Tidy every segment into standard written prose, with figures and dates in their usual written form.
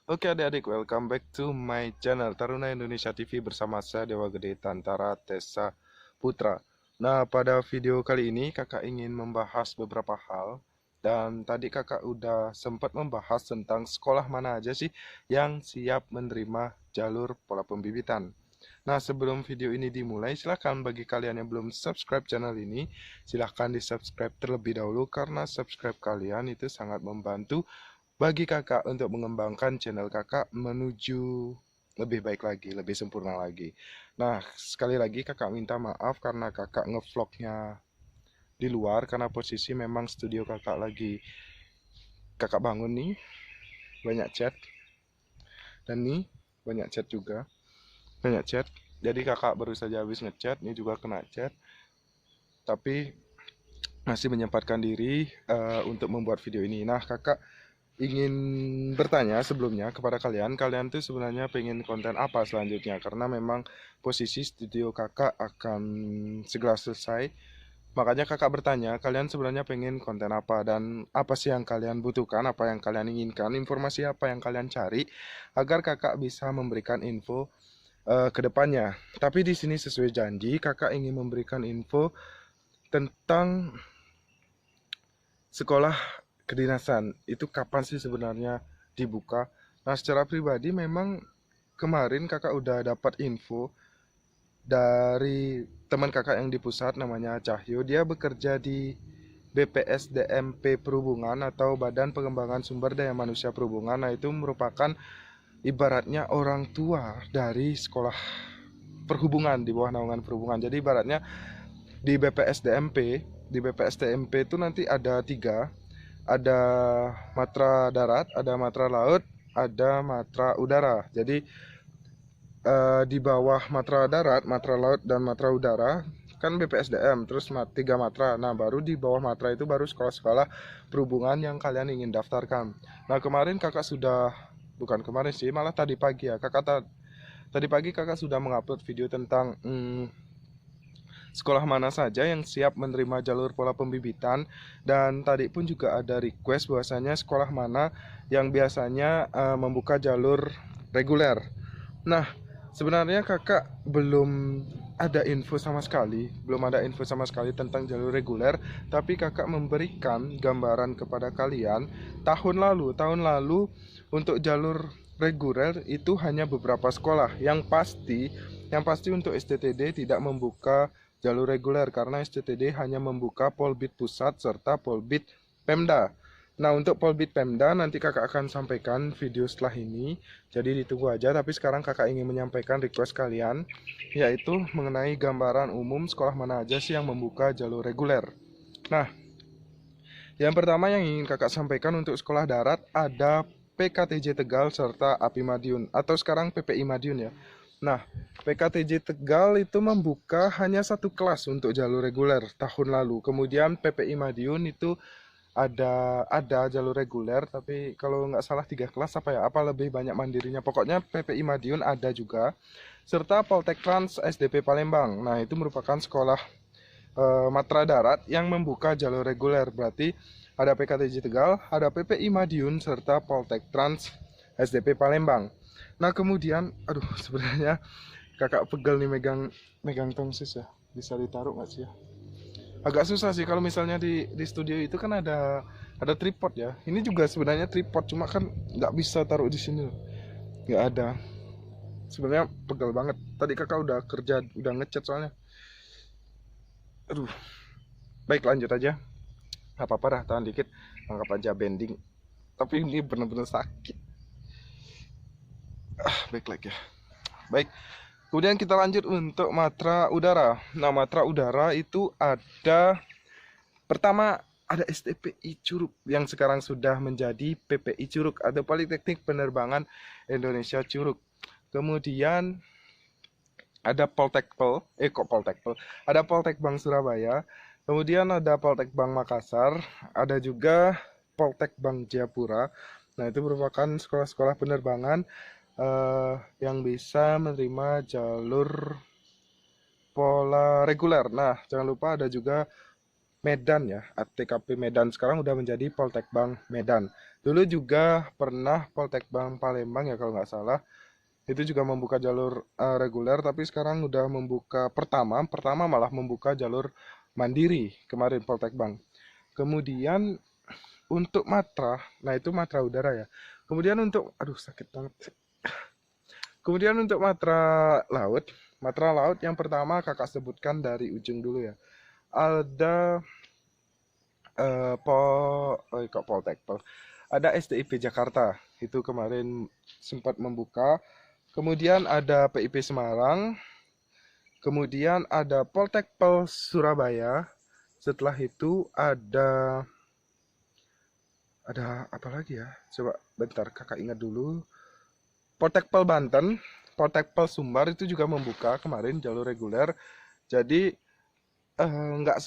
Oke adik-adik, welcome back to my channel Taruna Indonesia TV bersama saya Dewa Gede Tantara Tessa Putra. Nah, pada video kali ini kakak ingin membahas beberapa hal. Dan tadi kakak udah sempat membahas tentang sekolah mana aja sih yang siap menerima jalur pola pembibitan. Nah, sebelum video ini dimulai, silahkan bagi kalian yang belum subscribe channel ini, silahkan di subscribe terlebih dahulu karena subscribe kalian itu sangat membantu bagi kakak untuk mengembangkan channel kakak menuju lebih baik lagi, lebih sempurna lagi. Nah, sekali lagi kakak minta maaf karena kakak ngevlognya di luar karena posisi memang studio kakak lagi kakak bangun nih, banyak chat dan nih banyak chat juga, banyak chat. Jadi kakak baru saja habis ngechat, ini juga kena chat, tapi masih menyempatkan diri untuk membuat video ini. Nah, kakak ingin bertanya sebelumnya kepada kalian, kalian tuh sebenarnya pengen konten apa selanjutnya? Karena memang posisi studio kakak akan segera selesai. Makanya kakak bertanya, kalian sebenarnya pengen konten apa dan apa sih yang kalian butuhkan, apa yang kalian inginkan, informasi apa yang kalian cari, agar kakak bisa memberikan info ke depannya. Tapi di sini sesuai janji, kakak ingin memberikan info tentang sekolah kedinasan itu kapan sih sebenarnya dibuka. Nah, secara pribadi memang kemarin kakak udah dapat info dari teman kakak yang di pusat namanya Cahyo. Dia bekerja di BPSDMP Perhubungan atau Badan Pengembangan Sumber Daya Manusia Perhubungan. Nah, itu merupakan ibaratnya orang tua dari sekolah perhubungan di bawah naungan perhubungan. Jadi ibaratnya di BPSDMP itu nanti ada tiga, ada matra darat, ada matra laut, ada matra udara. Jadi di bawah matra darat, matra laut, dan matra udara kan BPSDM, terus tiga matra. Nah, baru di bawah matra itu baru sekolah-sekolah perhubungan yang kalian ingin daftarkan. Nah, kemarin kakak sudah, bukan kemarin sih, malah tadi pagi ya, tadi pagi kakak sudah mengupload video tentang sekolah mana saja yang siap menerima jalur pola pembibitan, dan tadi pun juga ada request bahwasanya sekolah mana yang biasanya membuka jalur reguler. Nah, sebenarnya kakak belum ada info sama sekali tentang jalur reguler, tapi kakak memberikan gambaran kepada kalian tahun lalu untuk jalur reguler itu hanya beberapa sekolah. Yang pasti untuk STTD tidak membuka jalur reguler karena STTD hanya membuka Polbit Pusat serta Polbit Pemda. Nah, untuk Polbit Pemda nanti kakak akan sampaikan video setelah ini, jadi ditunggu aja. Tapi sekarang kakak ingin menyampaikan request kalian, yaitu mengenai gambaran umum sekolah mana aja sih yang membuka jalur reguler. Nah, yang pertama yang ingin kakak sampaikan untuk sekolah darat ada PKTJ Tegal serta API Madiun atau sekarang PPI Madiun ya. Nah, PKTJ Tegal itu membuka hanya satu kelas untuk jalur reguler tahun lalu. Kemudian PPI Madiun itu ada jalur reguler, tapi kalau nggak salah tiga kelas apa ya, apa lebih banyak mandirinya. Pokoknya PPI Madiun ada juga, serta Poltek Trans SDP Palembang. Nah, itu merupakan sekolah matra darat yang membuka jalur reguler. Berarti ada PKTJ Tegal, ada PPI Madiun, serta Poltek Trans SDP Palembang. Nah, kemudian aduh, sebenarnya kakak pegel nih megang megang tongsis ya, bisa ditaruh nggak sih ya? Agak susah sih kalau misalnya di studio itu kan ada tripod ya. Ini juga sebenarnya tripod, cuma kan nggak bisa taruh di sini loh. Nggak ada. Sebenarnya pegel banget. Tadi kakak udah kerja, udah ngecat soalnya. Aduh, baik lanjut aja. Gak apa-apa dah, tahan dikit. Anggap aja bending. Tapi ini bener-bener sakit. Baik lagi ya. Baik. Kemudian kita lanjut untuk matra udara. Nah, matra udara itu ada, pertama ada STPI Curug yang sekarang sudah menjadi PPI Curug atau Politeknik Penerbangan Indonesia Curug. Kemudian ada Poltekpel, ada Poltek Bank Surabaya, kemudian ada Poltek Bank Makassar, ada juga Poltek Bank Jayapura. Nah, itu merupakan sekolah-sekolah penerbangan yang bisa menerima jalur pola reguler. Nah, jangan lupa ada juga Medan ya, TKP Medan sekarang udah menjadi Poltek Bank Medan. Dulu juga pernah Poltekbang Palembang ya kalau nggak salah, itu juga membuka jalur reguler, tapi sekarang udah membuka pertama malah membuka jalur mandiri kemarin Poltekbang. Kemudian untuk Matra, nah itu Matra udara ya. Kemudian untuk, aduh sakit banget. Kemudian untuk Matra laut yang pertama kakak sebutkan dari ujung dulu ya. Ada kok Poltek, ada STIP Jakarta, itu kemarin sempat membuka. Kemudian ada PIP Semarang, kemudian ada Poltekpel Surabaya. Setelah itu ada apa lagi ya? Coba bentar kakak ingat dulu. Poltekpel Banten, Poltekpel Sumbar itu juga membuka kemarin jalur reguler. Jadi nggak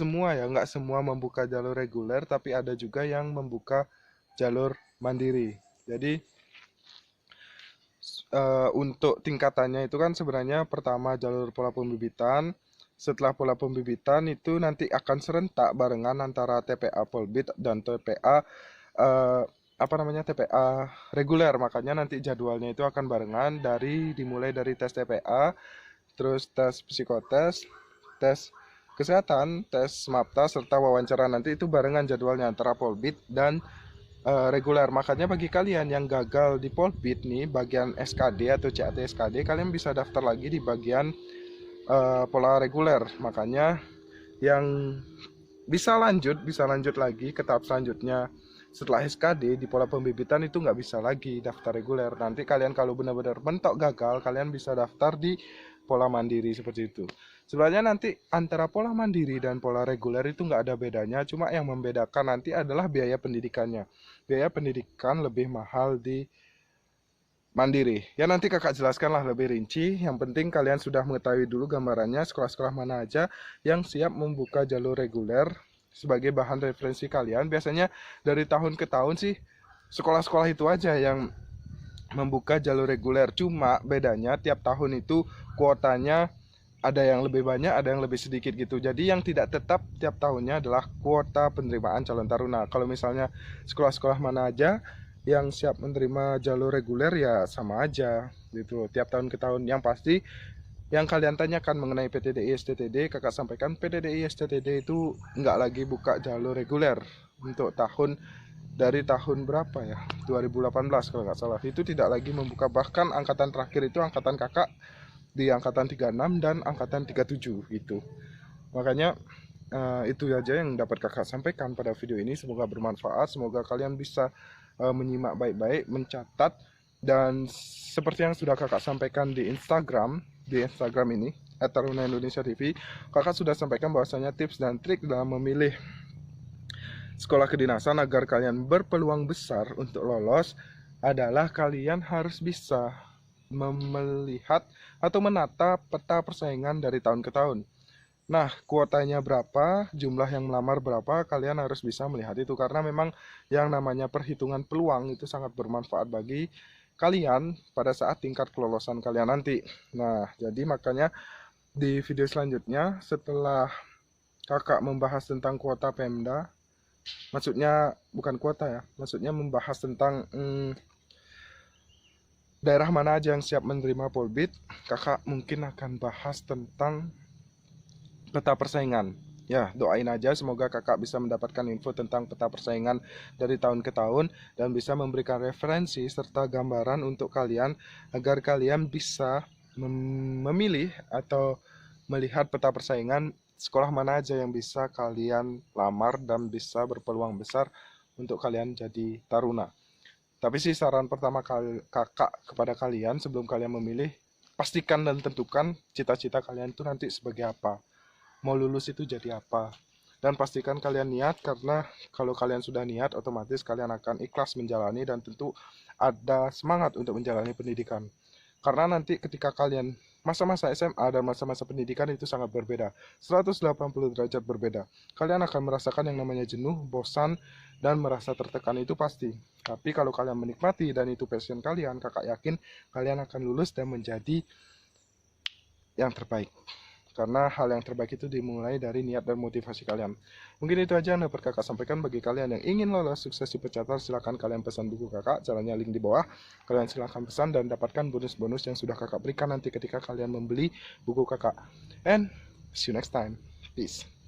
semua membuka jalur reguler, tapi ada juga yang membuka jalur mandiri. Jadi untuk tingkatannya itu kan sebenarnya pertama jalur pola pembibitan. Setelah pola pembibitan itu nanti akan serentak barengan antara TPA Polbit dan TPA TPA reguler. Makanya nanti jadwalnya itu akan barengan dimulai dari tes TPA, terus tes psikotes, tes kesehatan, tes MAPTA serta wawancara, nanti itu barengan jadwalnya antara Polbit dan reguler. Makanya bagi kalian yang gagal di Polbit nih bagian SKD atau CAT SKD, kalian bisa daftar lagi di bagian pola reguler. Makanya yang bisa lanjut lagi ke tahap selanjutnya setelah SKD di pola pembibitan itu nggak bisa lagi daftar reguler. Nanti kalian kalau benar-benar mentok gagal, kalian bisa daftar di pola mandiri seperti itu. Sebenarnya nanti antara pola mandiri dan pola reguler itu nggak ada bedanya, cuma yang membedakan nanti adalah biaya pendidikannya. Biaya pendidikan lebih mahal di mandiri. Ya nanti kakak jelaskanlah lebih rinci. Yang penting kalian sudah mengetahui dulu gambarannya sekolah-sekolah mana aja yang siap membuka jalur reguler sebagai bahan referensi kalian. Biasanya dari tahun ke tahun sih sekolah-sekolah itu aja yang membuka jalur reguler. Cuma bedanya tiap tahun itu kuotanya ada yang lebih banyak, ada yang lebih sedikit gitu. Jadi yang tidak tetap tiap tahunnya adalah kuota penerimaan calon taruna. Kalau misalnya sekolah-sekolah mana aja yang siap menerima jalur reguler ya sama aja gitu. Tiap tahun ke tahun. Yang pasti yang kalian tanyakan mengenai PTDI STTD, kakak sampaikan PTDI STTD itu nggak lagi buka jalur reguler untuk dari tahun berapa ya, 2018 kalau nggak salah, itu tidak lagi membuka. Bahkan angkatan terakhir itu angkatan kakak di angkatan 36 dan angkatan 37 gitu. Makanya itu aja yang dapat kakak sampaikan pada video ini. Semoga bermanfaat, semoga kalian bisa menyimak baik-baik, mencatat, dan seperti yang sudah kakak sampaikan di Instagram ini @taruna_indonesia_tv, kakak sudah sampaikan bahwasanya tips dan trik dalam memilih sekolah kedinasan agar kalian berpeluang besar untuk lolos adalah kalian harus bisa melihat atau menata peta persaingan dari tahun ke tahun. Nah, kuotanya berapa, jumlah yang melamar berapa, kalian harus bisa melihat itu. Karena memang yang namanya perhitungan peluang itu sangat bermanfaat bagi kalian pada saat tingkat kelolosan kalian nanti. Nah, jadi makanya di video selanjutnya setelah kakak membahas tentang kuota Pemda, maksudnya bukan kuota ya, maksudnya membahas tentang daerah mana aja yang siap menerima Polbit, kakak mungkin akan bahas tentang peta persaingan. Ya, doain aja semoga kakak bisa mendapatkan info tentang peta persaingan dari tahun ke tahun dan bisa memberikan referensi serta gambaran untuk kalian agar kalian bisa memilih atau melihat peta persaingan sekolah mana aja yang bisa kalian lamar dan bisa berpeluang besar untuk kalian jadi taruna. Tapi sih saran pertama kakak kepada kalian sebelum kalian memilih, pastikan dan tentukan cita-cita kalian itu nanti sebagai apa. Mau lulus itu jadi apa. Dan pastikan kalian niat, karena kalau kalian sudah niat, otomatis kalian akan ikhlas menjalani dan tentu ada semangat untuk menjalani pendidikan. Karena nanti ketika kalian masa-masa SMA dan masa-masa pendidikan itu sangat berbeda, 180 derajat berbeda. Kalian akan merasakan yang namanya jenuh, bosan, dan merasa tertekan, itu pasti. Tapi kalau kalian menikmati dan itu passion kalian, kakak yakin kalian akan lulus dan menjadi yang terbaik. Karena hal yang terbaik itu dimulai dari niat dan motivasi kalian. Mungkin itu aja yang dapat kakak sampaikan. Bagi kalian yang ingin lolos sukses di pecatur, silahkan kalian pesan buku kakak. Caranya link di bawah. Kalian silahkan pesan dan dapatkan bonus-bonus yang sudah kakak berikan nanti ketika kalian membeli buku kakak. And see you next time. Peace.